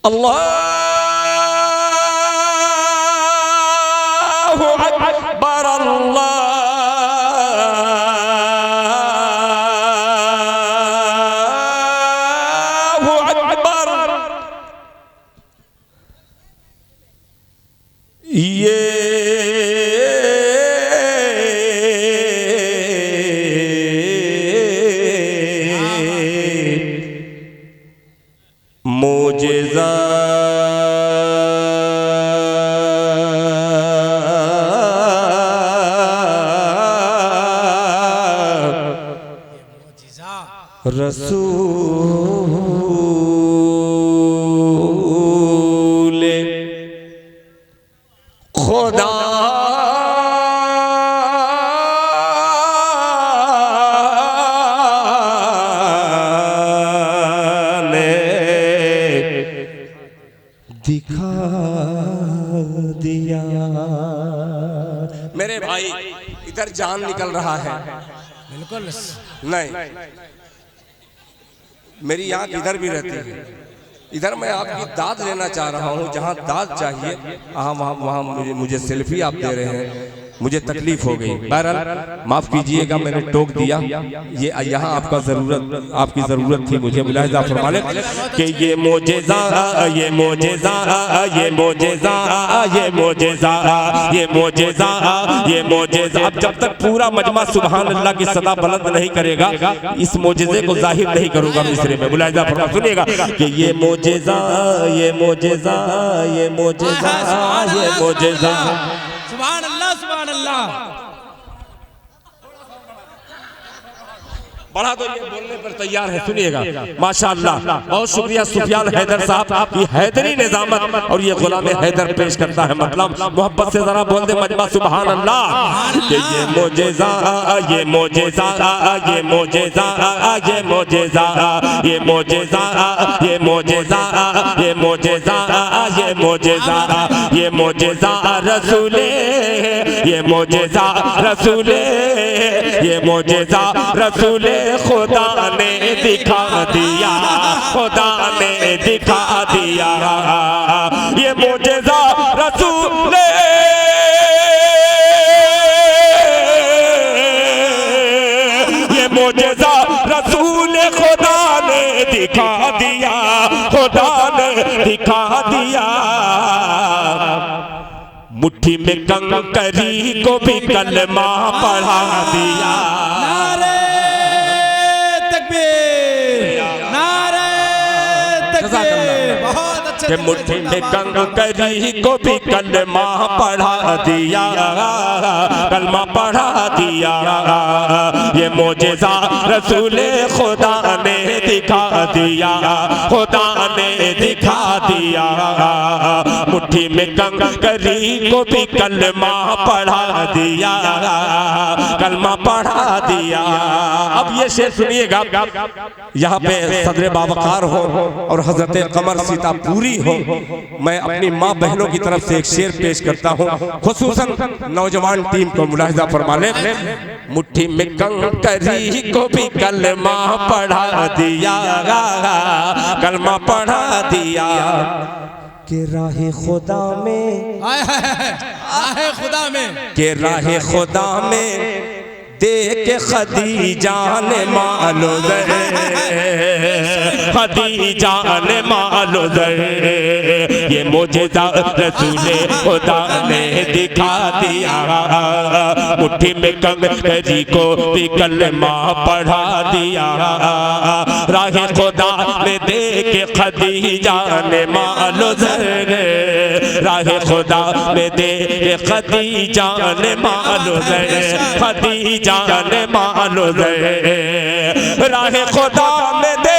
अल्लाहु अकबर अल्लाहु अकबर। ये मोजेज़ा रसूल खुदा दिखा दिया। मेरे भाई इधर जान निकल रहा है। बिल्कुल नहीं, मेरी आंख इधर भी रहती है। इधर मैं आपकी दाद लेना चाह रहा हूँ, जहाँ दाद चाहिए वहाँ मुझे सेल्फी आप दे रहे हैं, मुझे तकलीफ हो गई। बहरहाल माफ कीजिएगा, मैंने टोक दिया। ये यहाँ आपकी ज़रूरत थी, मुझे मुलाहिज़ा फरमाने कि ये मोजेज़ा ये मोजेज़ा ये मोजेज़ा ये मोजेज़ा ये मोजेज़ा ये मोजेज़ा। अब जब तक पूरा मजमा सुभान अल्लाह की सदा बुलंद नहीं करेगा, इस मोजेज़े को जाहिर नहीं करूँगा मिस्रे में। मुलाहिज़ा फरमा सुनिएगा कि ये मोजेज़ा ये मोजेज़ा ये मोजेज़ा ये मोजेज़ा। सुभान अल्लाह सुभान अल्लाह। बढ़ा दो, ये बोलने पर तैयार है। सुनिएगा माशाअल्लाह, बहुत शुक्रिया सुफियान हैदर साहब, ये हैदरी निजामत और ये गुलाम हैदर पेश करता है। मतलब मोहब्बत से जरा बोल दे मजमा सुभान अल्लाह कि ये मोजेज़ा ये मोजेज़ा ये मोजेज़ा ये मोजेज़ा ये मोजेज़ा ये मोजेज़ा ये मोजेज़ा ये मोजेज़ा ये मोजेज़ा रसूले ये मोजेज़ा रसूले ये मोजेज़ा रसूले खुदा ने दिखा दिया, खुदा ने दिखा दिया। ये मोजेज़ा रसूले ये मोजेज़ा रसूले खुदा ने दिखा दिया, खुदा ने दिखा दिया। मुट्ठी में कंकरी को भी कलमा पढ़ा दिया। नारे तकबीर, नारे तकबीर। बहुत अच्छा। कि मुट्ठी में कंकरी को भी कलमा पढ़ा दिया, कलमा पढ़ा दिया। ये मोजेज़ा रसूले खुदा ने दिखा दिया, खुदा ने दिखा दिया। मुट्ठी में कंकरी को भी कलमा पढ़ा दिया, कलमा पढ़ा दिया। अब ये शेर सुनिएगा, यहाँ पे सदर बावकार हो और हजरत कमर सीता पूरी हो। मैं अपनी माँ बहनों की तरफ से एक शेर पेश करता हूँ, खुसूसन नौजवान टीम को मुलाहिज़ा फरमा ले। मुट्ठी में कंकरी को भी कलमा पढ़ा दिया, कलमा पढ़ा दिया। के राहे खुदा में आहे खुदा में के राहे खुदा में देख खदीजा ने मालो दे, खदीजा ने मालो दे। ये मोजेज़ा रसूले खुदा ने दिखा दिया। मुट्ठी में कंकरी को भी कलमा पढ़ा दिया। राहे खुदा में देख खदीजा ने मालो दे, राहे खुदा में देख खदीजा ने मालो दे, खदीजा ने मालो दे। राहे खुदा में दे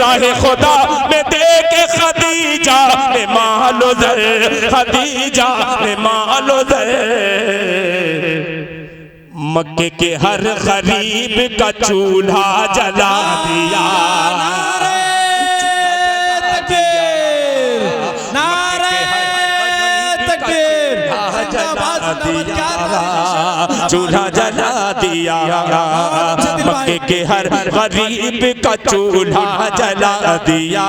राहे खुदा में दे के खदीजा ने मालो दे, खदीजा ने मालो दे। मक्के के हर गरीब का चूल्हा जला दिया। चूल्हा जला दिया, मक्के के हर गरीब का चूल्हा जला दिया,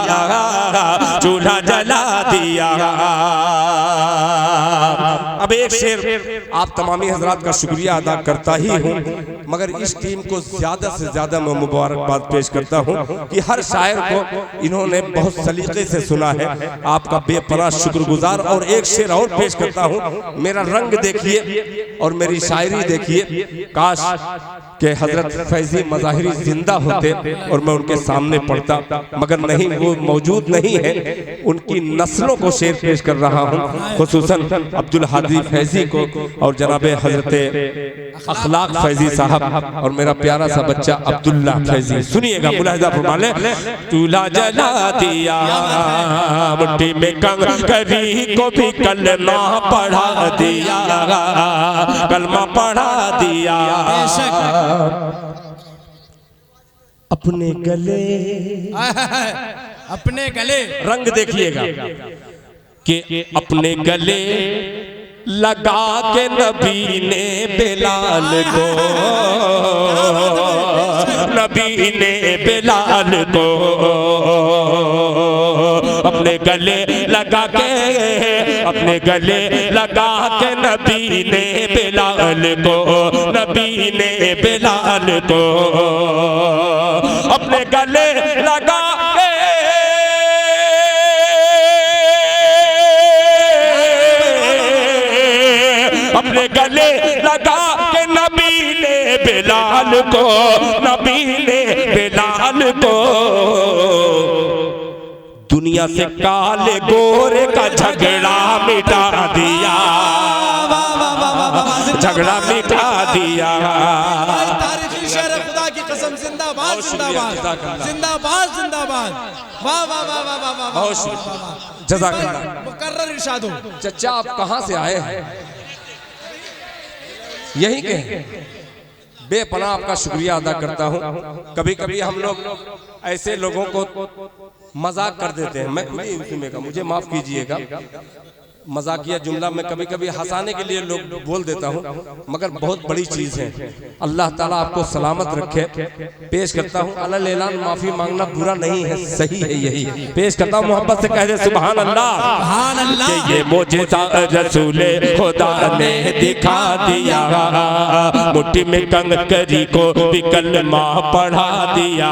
चूल्हा जला दिया। अब एक शेर आप तमामी हजरात का शुक्रिया अदा करता ही हूँ, मगर इस टीम को ज्यादा से ज्यादा मैं मुबारकबाद पेश करता हूँ कि हर शायर को इन्होंने बहुत सलीके से सुना है। आपका बेपनाह शुक्रगुजार। और एक शेर और पेश करता हूँ, मेरा रंग देखिए और मेरी शायरी देखिए। काश कि हजरत फैजी मज़ाहिरी जिंदा होते और मैं उनके सामने पढ़ता, मगर नहीं, वो मौजूद नहीं है। उनकी नस्लों को शेर पेश कर रहा हूँ, खुसूसन अब्दुल हादी फैजी को और जनाबे हजरत अखलाक फैजी साहब और मेरा प्यारा सा बच्चा अब्दुल्ला फैजी। सुनिएगा, मुलाहिजा फरमा ले। चूल्हा जला दिया, मुट्ठी में कंकरी को भी कलमा पढ़ा दिया, कलमा पढ़ा दिया। अपने गले, अपने गले, रंग देखिएगा कि अपने गले लगा के नबी ने बिलाल को, नबी ने बिलाल को अपने गले लगा के, अपने गले लगा के नबी ने बिलाल को, नबी ने बिलाल को अपने गले लगा के, अपने गले लगा के नबी ने बिलाल को, नबी ने बिलाल को दुनिया से काले गोरे का झगड़ा मिटा दिया, झगड़ा मिटा दिया। तारीखी शेर खुदा की कसम, जिंदाबाद जिंदाबाद जिंदाबाद जिंदाबाद। वाह वाह वाह वाह वाह वाह, बहुत शुक्रिया, जज़ाकल्लाह। मुकर्रर इरशाद हो। चचा आप कहाँ से आए हैं? यही के बेपनाह आपका शुक्रिया अदा करता हूँ। कभी कभी हम लोग ऐसे लोगों को मजाक कर देते हैं, मैं खुद ही उसमें का, मुझे माफ कीजिएगा, मजाकिया जुमला में कभी कभी हंसाने के लिए लोग बोल देता हूँ, मगर बहुत बड़ी चीज है। अल्लाह ताला आपको सलामत रखे। पेश करता हूँ, अल्लाह ऐलान, माफी मांगना बुरा नहीं है, सही है यही। पेश करता हूँ, मोहब्बत से कह दे सुभान अल्लाह, सुभान अल्लाह। ये मोजिज़ा रसूले खुदा ने दिखा दिया, मुट्ठी में कंकरी को भी कलमा पढ़ा दिया,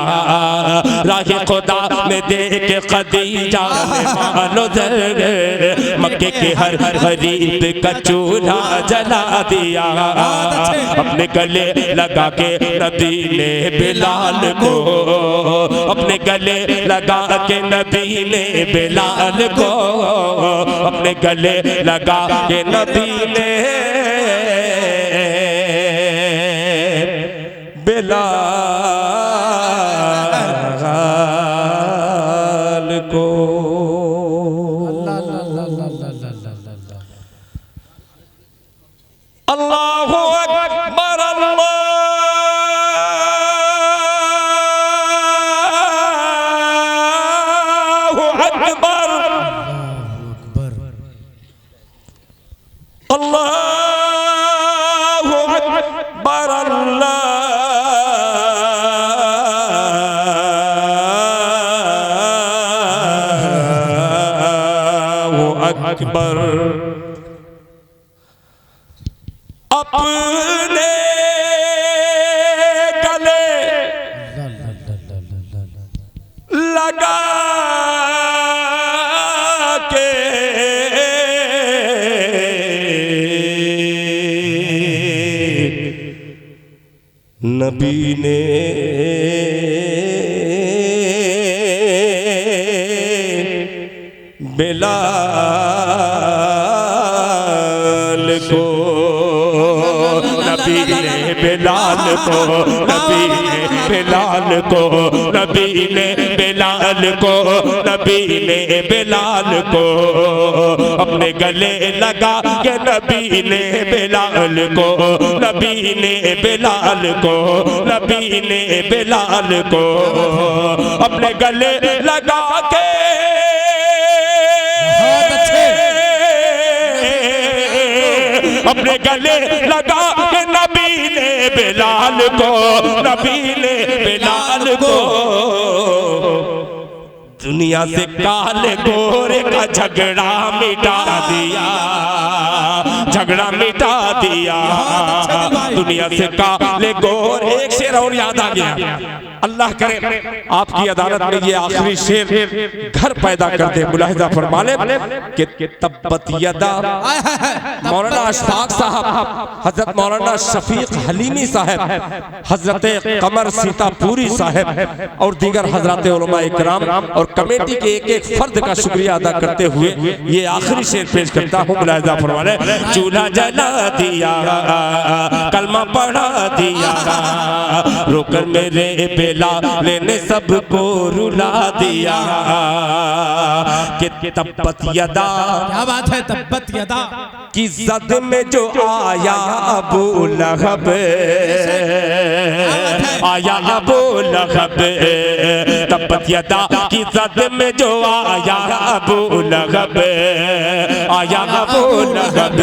राहे खुदा में देख खदीजा ने मानो दर, मक्के के हर गरीब का चूल्हा जला दिया, अपने गले लगा के नबी ने बिलाल को, अपने गले लगा के नबी ने बिलाल को, अपने गले लगा के नबी ने बिलाल को। अल्लाहु अकबर, अल्लाहु अकबर, अल्लाहु अकबर, अल्लाहु अकबर। अपने गले लगा के नबी ने बिलाल को, नबी ने बिलाल को, नबी ने बिलाल को, नबी ने बिलाल को, नबी ने बिलाल को अपने गले लगा के, नबी ने बिलाल को, नबी ने बिलाल को, नबी ने बिलाल को अपने गले लगा के, अपने गले लगा के नबी ने बिलाल को, नबी ने बिलाल को दुनिया से काले गोरे का झगड़ा मिटा दिया, झगड़ा मिटा दिया। दुनिया से काले गोरे, एक शेर और याद आ गया, अल्लाह करे आपकी अदालत में ये आखिरी शेर घर पैदा कर दे। मुलाहिजा फरमा ले कि तब्बत यदा मौलाना अशफाक साहब, हजरत मौलाना शफीक हलीमी साहब, हजरत कमर सीतापुरी साहब और दीगर हजरत उलमा इकराम और कमेटी के एक एक फर्द का शुक्रिया अदा करते हुए ये आखिरी शेर पेश करता हूँ। मुलाहिजा फरमा ले, चूल्हा जला दिया, कलमा पढ़ा दिया, रोकर मेरे बिलाल ने सबको रुला दिया। कि तब्बत यदा, क्या बात है, तब्बत यदा की जद में जो आया अबू लहब, आया अबू लहब, तब्बत यदा की जद में जो आया अबू लहब, आया अबू लहब,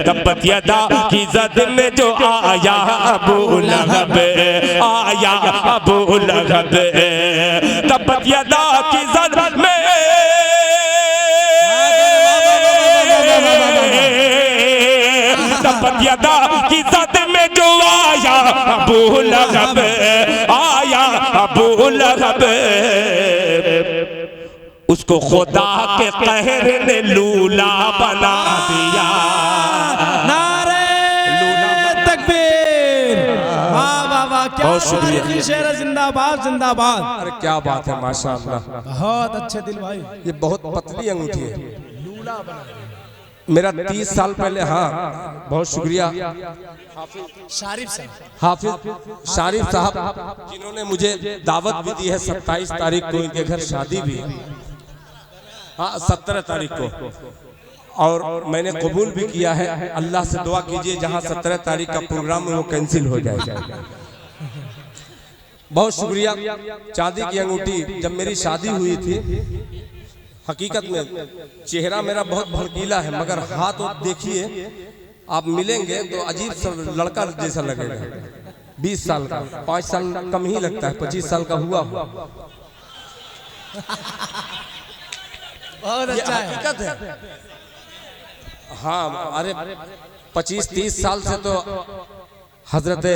तब्बत यदा की जद में जो आया अबू लहब, आया अबू लहब, तब्बत यदा की जद में तब्बत यदा की जद में जो आया अबू लहब, आया अबू लहब, उसको खुदा के कहर ने लूला बना दिया। नारे तकबीर, वाह वाह वाह, क्या तारीखी शेर है, जिंदाबाद जिंदाबाद। अरे क्या बात है, माशाअल्लाह, बहुत अच्छे दिल भाई। ये बहुत पतली अंगूठी है, लूला बना मेरा 30 साल पहले, हाँ बहुत शुक्रिया शारिफ साहब, हाफिज शारिफ साहब, जिन्होंने मुझे दावत भी दी है। 27 तारीख को इनके घर शादी भी है, हाँ 17 तारीख को, और मैंने कबूल भी किया है। अल्लाह से दुआ कीजिए जहाँ 17 तारीख का प्रोग्राम है वो कैंसिल हो जाए। बहुत शुक्रिया। चांदी की अंगूठी, जब मेरी शादी हुई थी, हकीकत में चेहरा मेरा बहुत भड़कीला है, मगर हाथ देखिए आप मिलेंगे तो अजीब सा लड़का जैसा लगेगा। 20 साल का, 5 साल कम ही लगता है, 25 साल का हुआ। बहुत अच्छा है, हकीकत है। हाँ, अरे 25-30 साल से तो हजरत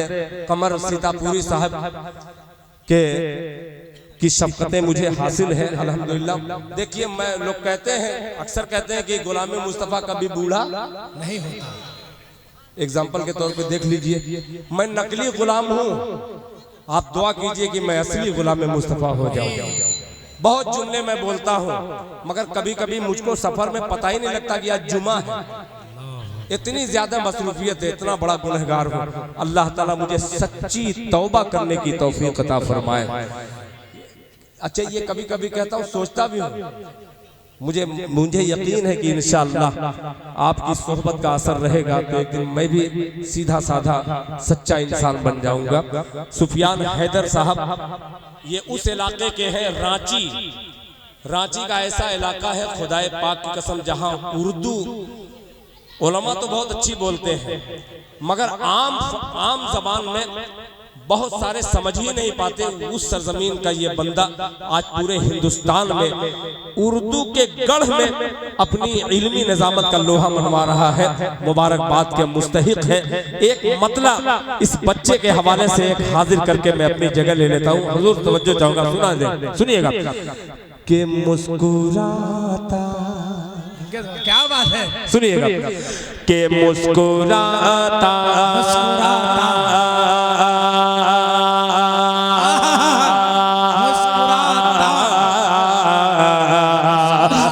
कमर सीतापुरी साहब के की शफ़क़तें मुझे हासिल है, अल्हम्दुलिल्लाह। देखिए, मैं लोग कहते हैं, अक्सर कहते हैं कि गुलाम मुस्तफ़ा कभी बूढ़ा नहीं होता। एग्जाम्पल के तौर पे देख लीजिए, मैं नकली गुलाम हूँ, आप दुआ कीजिए कि मैं असली गुलाम मुस्तफ़ा हो जाऊँ। बहुत जुमले मैं बोलता हूँ, मगर कभी कभी मुझको सफर में पता ही नहीं लगता कि आज जुमा है। इतनी ज्यादा मसरूफियत है, इतना बड़ा गुनहगार हूँ। अल्लाह ताला मुझे सच्ची तौबा करने की तौफीक अता फरमाए। अच्छा, ये कभी कभी कहता हूँ, सोचता भी हूँ, मुझे यकीन है कि इंशाअल्लाह आपकी सोहबत का असर रहेगा तो एक दिन मैं भी सीधा साधा सच्चा इंसान बन जाऊंगा। सुफियान हैदर साहब ये उस इलाके के हैं, रांची का ऐसा इलाका है, खुदाए पाक की कसम, जहां उर्दू उलमा तो बहुत अच्छी बोलते हैं, मगर आम जबान में बहुत सारे समझ ही नहीं पाते। उस सरजमीन का ये बंदा आज पूरे हिंदुस्तान में उर्दू के गढ़ में अपनी इल्मी निजामत का लोहा मनवा रहा है। मुबारकबाद के मुस्तहिक है। एक मतला इस बच्चे के हवाले से एक हाजिर करके मैं अपनी जगह ले लेता हूँ। हुजूर तवज्जो चाहूंगा, सुना दे, सुनिएगा। कि मुस्कुराता, क्या बात है, सुनिएगा। कि मुस्कुराता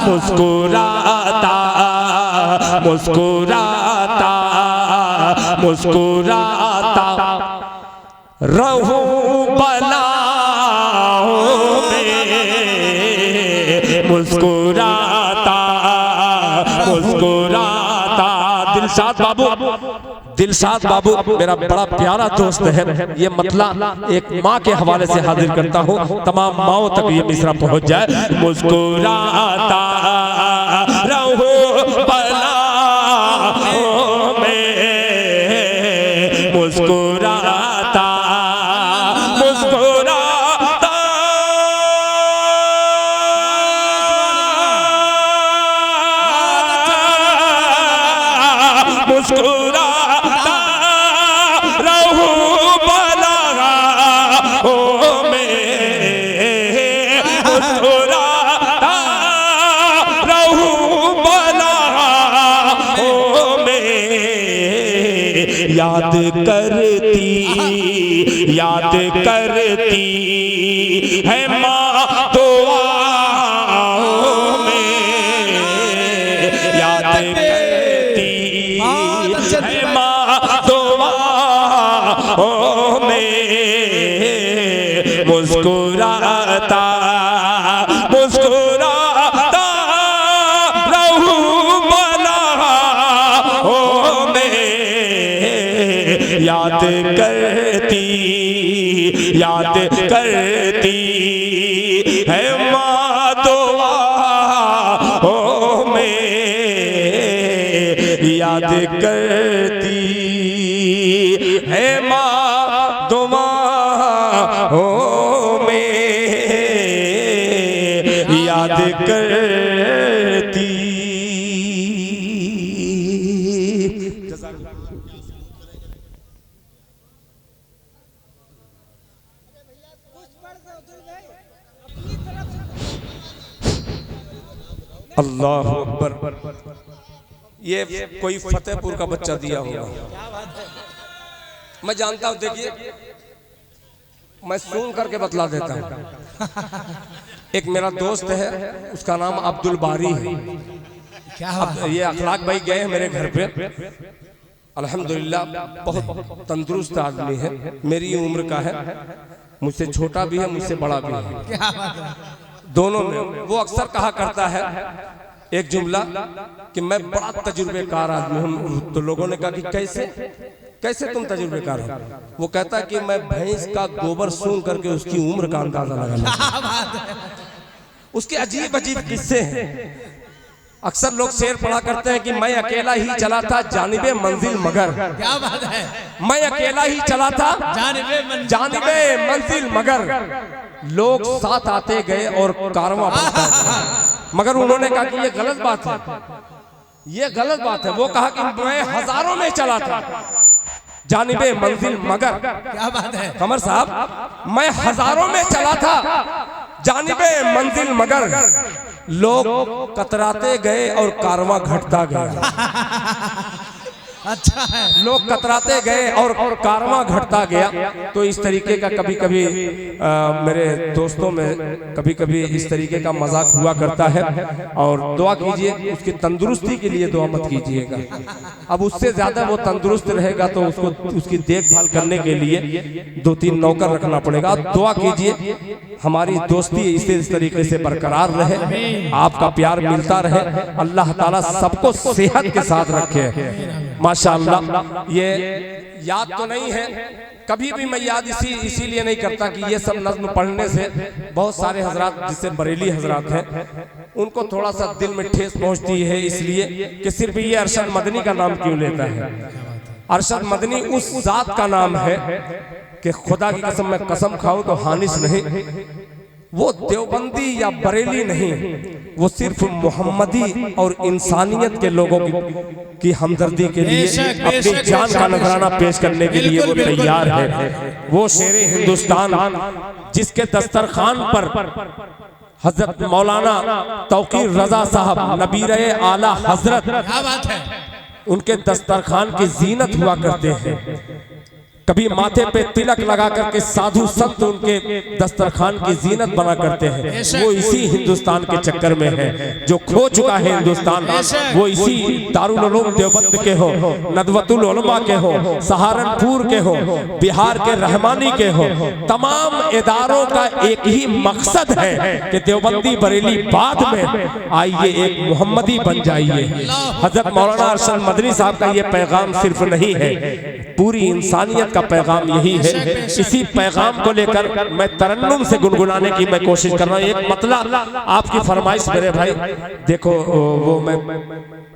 मुस्कुराता मुस्कुराता मुस्कुराता रहूं बलाओं में, मुस्कुराता मुस्कुराता। दिलशाद बाबू मेरा बड़ा प्यारा दोस्त है। ये मतला एक माँ के हवाले से हाजिर करता हूँ, तमाम माओं तक ये मिसरा पहुँच जाए। मुस्कुराता रहूं बलाओं में, मुस्कुराता मुस्कुराता मुस्कुराता मुस्कुराता रहूं भला हो मैं मुस्कुराता रहूं भला हो मैं याद करती है माँ दुआओं में याद करती है माँ दुआओं में मुस्कुराता मुस्कुराता रहूं भला हो मैं याद करती है माँ दुआओं में याद करती है माँ दुआओं में याद करती। अल्लाह अकबर। ये कोई फतेहपुर का बच्चा दिया होगा, मैं जानता हूं। देखिए मैं सुन करके बतला देता हूं। एक मेरा दोस्त है, उसका नाम अब्दुल बारी है। ये अखलाक भाई गए हैं मेरे घर पे, अल्हम्दुलिल्लाह बहुत तंदुरुस्त आदमी है, मेरी उम्र का है, मुझसे छोटा भी है मुझसे बड़ा भी है, दोनों में। वो अक्सर कहा करता है एक जुमला कि मैं बड़ा तजुर्बेकार आदमी हूं। तो लोगों ने कहा कि कैसे तुम तजुर्बेकार हो? वो कहता है कि मैं भैंस का गोबर सूंघ करके उसकी उम्र का अंदाजा लगा लेता। उसके अजीब अजीब किस्से हैं। अक्सर लोग शेर पढ़ा करते हैं कि मैं अकेला ही चला था जानिबे मंजिल मगर। क्या बात है? मैं अकेला ही चला था जानिबे मंजिल मगर, लोग साथ आते गए और कारवां बढ़ता गया। मगर उन्होंने कहा कि ये गलत बात है, ये गलत बात है। वो कहा कि मैं हजारों में चला था जानिबे मंजिल मगर। क्या बात है कमर साहब, मैं हजारों में चला था जानिबे मंजिल मगर, लोग कतराते गए और कारवां घटता गया। अच्छा है, लोग कतराते गए और कारवां घटता गया। तो इस तरीके का कभी कभी मेरे दोस्तों में कभी कभी इस तरीके का मजाक हुआ करता है। और दुआ कीजिए, उसकी तंदुरुस्ती के लिए दुआ मत कीजिएगा। अब उससे ज्यादा वो तंदुरुस्त रहेगा तो उसको उसकी देखभाल करने के लिए 2-3 नौकर रखना पड़ेगा। दुआ कीजिए हमारी दोस्ती इस तरीके से बरकरार रहे, आपका प्यार मिलता रहे, अल्लाह ताला सबको सेहत के साथ रखे। माशाअल्लाह। ये याद तो नहीं है, कभी भी मैं याद इसीलिए नहीं करता कि ये सब नज़्म पढ़ने से बहुत सारे हजरात, जिससे बरेली हजरात हैं, उनको थोड़ा सा दिल में ठेस पहुंचती है, इसलिए कि सिर्फ ये अरशद मदनी का नाम क्यों लेता है। अरशद मदनी उस जात का नाम है कि खुदा की कसम मैं कसम खाऊं तो हानिस नहीं, वो देवबंदी या बरेली नहीं, वो सिर्फ मोहम्मदी और इंसानियत के लोगों की हमदर्दी के लिए अपनी जान का नजराना पेश करने के लिए वो तैयार है। वो शेरे हिंदुस्तान जिसके दस्तरखान पर हजरत मौलाना तौकीर रजा साहब नबीरे आला हजरत, क्या बात है, उनके दस्तरखान की जीनत हुआ करते हैं। कभी माथे पे तिलक लगा करके साधु संत उनके दस्तरखान की जीनत बना करते हैं। वो इसी हिंदुस्तान के चक्कर में है जो खो चुका है हिंदुस्तान। वो इसी दारुल उलूम देवबंद के हो, नदवतुल उलमा के हो, सहारनपुर के हो, बिहार के रहमानी के हो, तमाम इदारों का एक ही मकसद है कि देवबंदी बरेली बाद में आइए एक मोहम्मदी बन जाइए। हजरत मौलाना अरशद मदनी साहब का ये पैगाम सिर्फ नहीं है, पूरी इंसानियत का पैगाम यही है। इसी पैगाम को लेकर मैं तरन्नुम से गुनगुनाने की मैं कोशिश कर रहा हूँ। एक मतलब आपकी फरमाइश मेरे भाई, देखो वो मैं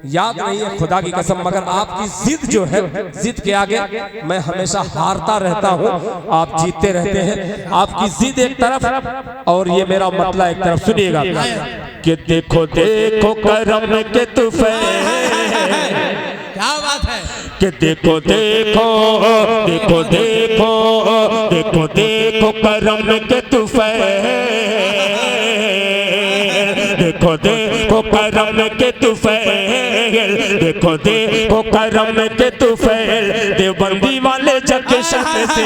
याद नहीं है खुदा की कसम, मगर आपकी जिद जो है, जिद के आगे मैं हमेशा हारता रहता हूँ, आप जीतते रहते हैं। आपकी जिद एक तरफ और ये मेरा मतलब एक तरफ। सुनिएगा कि देखो देखो करम के तूफान, क्या बात है कि देखो देखो देखो देखो देखो देखो करम के तूफान, देखो देखो करम के तूफान, देखो देखो करम के तूफान, देवबंदी वाले जंक्शन से,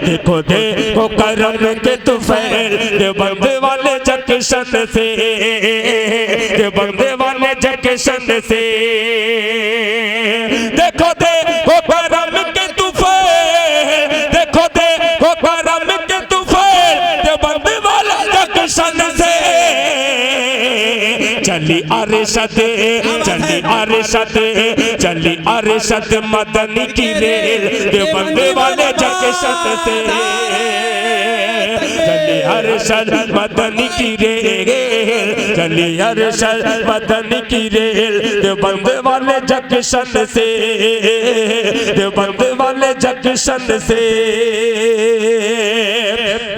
देखो देखो करम के तूफान, देवबंदी वाले जंक्शन से, देवबंदी वाले जंक्शन से, देखो देखो करम के तूफान, देखो देखो करम के तूफान, देवबंदी वाले जंक्शन से, चली अरशद, चली अरशद, चली अरशद मदनी की रेल, देवबंदी वाले जंक्शन से, चली अरशद मदनी की रेल, चली अरशद मदनी की रेल, देवबंदी वाले जंक्शन से, देवबंदी वाले जंक्शन से।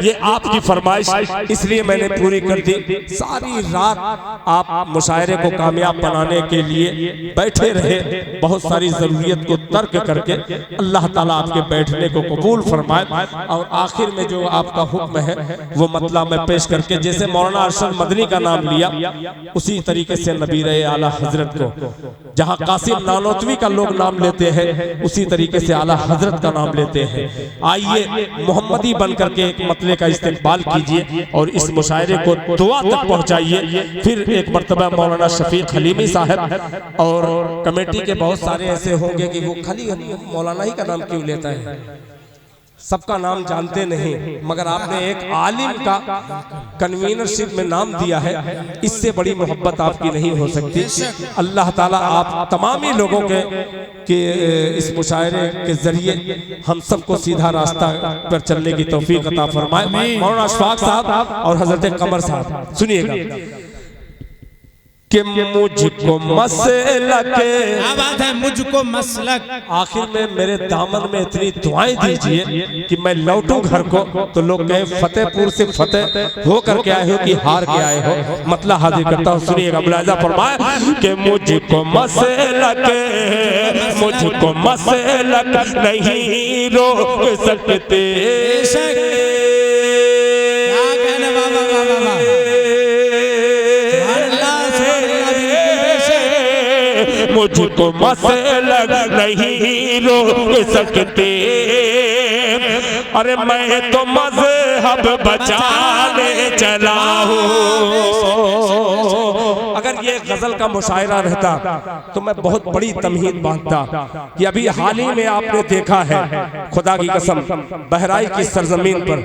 ये आपकी फरमाइश इसलिए मैंने पूरी कर दी। सारी रात आप मुशायरे को कामयाब बनाने के लिए बैठे रहे, बहुत सारी जरूरियत को तर्क करके अल्लाह ताला आपके बैठने को कबूल फरमाए। और आखिर में जो आपका हुक्म है वो मतलब मैं पेश करके, जैसे मौलाना अरशद मदनी का नाम लिया उसी तरीके से नबी रहे आला हजरत को, जहाँ कासिम नानोतवी का लोग नाम लेते हैं उसी तरीके से आला हजरत का नाम लेते हैं। आइए मोहम्मदी बन करके एक मतले का इस्तेमाल कीजिए और इस मुशायरे को दुआ तक पहुंचाइए। फिर एक मर्तबा मौलाना शफीक हलीमी साहब और कमेटी के बहुत सारे ऐसे होंगे कि वो खाली मौलाना ही का नाम क्यों लेता है, सबका नाम जानते नहीं, मगर आपने एक आलिम का कन्वीनरशिप में नाम दिया है, इससे बड़ी मोहब्बत आपकी नहीं हो सकती। अल्लाह ताला आप तमामी लोगों के इस मुशायरे के जरिए हम सबको सीधा रास्ता पर चलने की तौफीक अता फरमाए। मौलाना अशफाक साहब और हजरत कमर साहब सुनिएगा कि मुझको मसलक, क्या बात है, मुझको मसलक। आखिर में मेरे दामन में इतनी दुआएं दीजिए कि मैं लौटूं घर को तो लोग कहे फतेहपुर से फतेह हो करके आए हो कि हार के आए हो। मतलब हाजिर करता हूँ, सुनिएगा मुलाजा फरमाए कि मुझको मसलक, मुझको मसलक नहीं रोक सकते, मुझको मसलक नहीं रोक सकते, अरे मैं तो मज़हब बचाने चला हूँ। अगर ये गजल का मुशायरा रहता तो मैं बहुत बड़ी तमहीद बांधता कि अभी हाल ही में आपने देखा है, खुदा की कसम, बहराइच की सरजमीन पर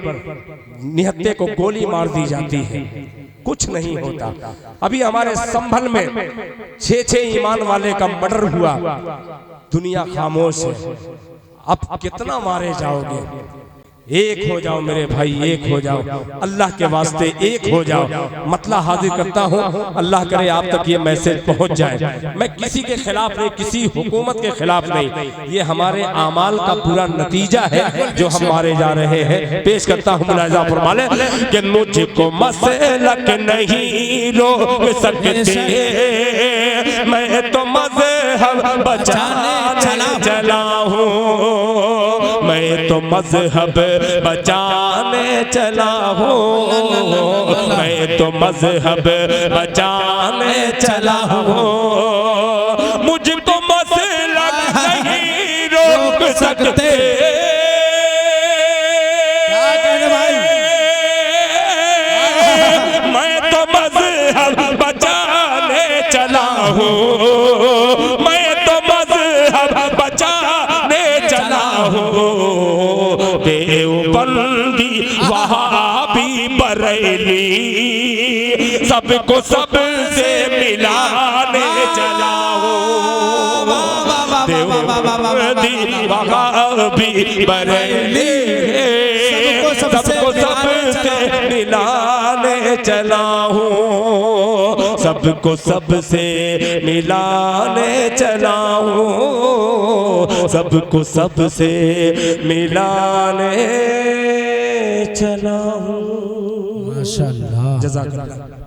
निहत्ते को गोली मार दी जाती है, कुछ नहीं होता। अभी हमारे संभल में 6 ईमान वाले का मर्डर हुआ, दुनिया खामोश है। अब कितना मारे जाओगे? एक हो जाओ मेरे भाई, एक हो जाओ, अल्लाह के वास्ते एक हो जाओ। मतलब हाजिर करता हूँ, अल्लाह करे आप तक ये मैसेज पहुँच जाए। मैं किसी के खिलाफ नहीं, किसी हुकूमत के खिलाफ नहीं, ये हमारे आमाल का पूरा नतीजा है जो हम मारे जा रहे हैं। पेश करता हूँ मुलाजा फरमाले कि मुझको मसलक नहीं रोक सकते, मैं तो मज़हब बचाने चला हूँ, मैं तो मज़हब बचाने चला हूँ, मैं तो मज़हब बचाने चला हूँ, मुझको मसलक नहीं रोक सकते। क्या कहने भाई? मैं तो मज़हब बचाने चला हूँ, मैं तो मज़हब बचाने चला हूँ, देवबंदी वहाबी बरेली सबको सबसे मिलाने चला हूँ, देवबंदी वहाबी भी बरेली, सबको सबसे मिलाने चला हूँ, सबको सबसे मिलाने चला हूँ, सबको सबसे मिलाने चला हूँ। माशाअल्लाह। जज़ाकल्लाह।